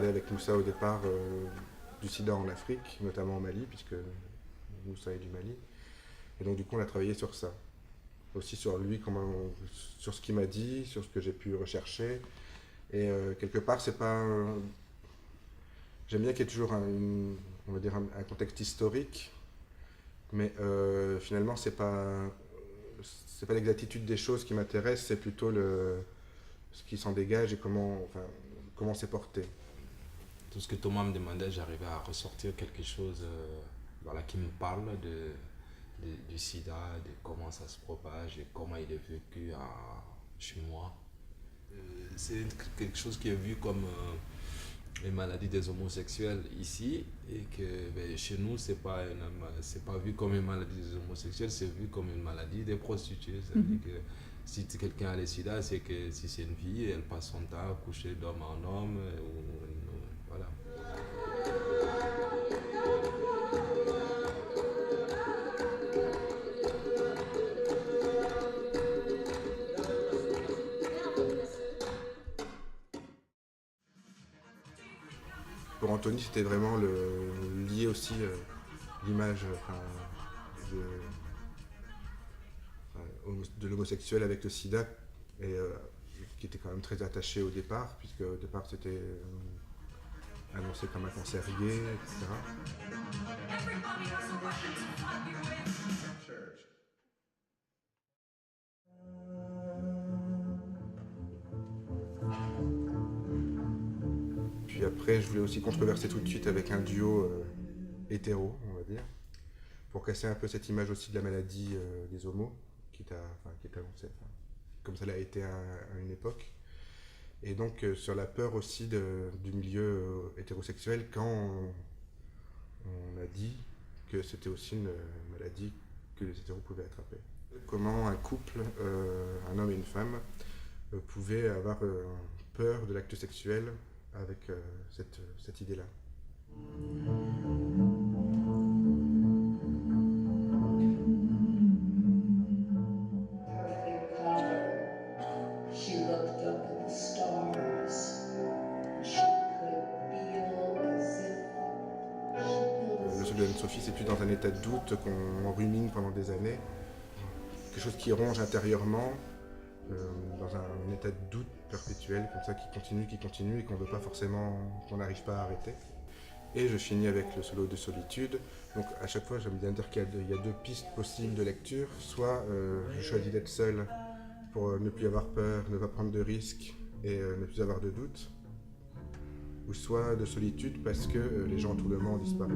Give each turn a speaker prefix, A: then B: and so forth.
A: parlait avec Moussa au départ du sida en Afrique, notamment au Mali, puisque Moussa est du Mali. Et donc du coup on a travaillé sur ça. Aussi sur lui, sur ce qu'il m'a dit, sur ce que j'ai pu rechercher. Et quelque part, c'est pas. J'aime bien qu'il y ait toujours on va dire un contexte historique, mais finalement, c'est pas l'exactitude des choses qui m'intéresse, c'est plutôt ce qui s'en dégage et comment c'est porté.
B: Tout ce que Thomas me demandait, j'arrivais à ressortir quelque chose voilà, qui me parle du sida, de comment ça se propage et comment il est vécu chez moi. C'est quelque chose qui est vu comme les maladies des homosexuels ici et que ben, chez nous, c'est pas vu comme une maladie des homosexuels, c'est vu comme une maladie des prostituées. Ça veut dire que si quelqu'un a le sida, c'est que si c'est une fille, elle passe son temps à coucher d'homme en homme. Voilà.
A: Pour Anthony, c'était vraiment lié aussi l'image de l'homosexuel avec le sida, et qui était quand même très attaché au départ, puisque au départ c'était annoncé comme un cancer gay, etc. Puis après, je voulais aussi controverser tout de suite avec un duo hétéro, on va dire, pour casser un peu cette image aussi de la maladie des homos, qui est annoncée, comme ça l'a été à une époque. Et donc sur la peur aussi du milieu hétérosexuel quand on a dit que c'était aussi une maladie que les hétéros pouvaient attraper. Comment un couple, un homme et une femme, pouvaient avoir peur de l'acte sexuel avec cette idée-là. Le soldat Anne-Sophie, c'est plus dans un état de doute qu'on rumine pendant des années. Quelque chose qui ronge intérieurement, dans un état de doute perpétuel, comme ça, qui continue et qu'on veut pas forcément, qu'on n'arrive pas à arrêter. Et je finis avec le solo de solitude. Donc à chaque fois, j'aime bien dire qu'il y a deux pistes possibles de lecture. Soit je choisis d'être seul pour ne plus avoir peur, ne pas prendre de risques et ne plus avoir de doutes. Ou soit de solitude parce que les gens autour de moi ont disparu.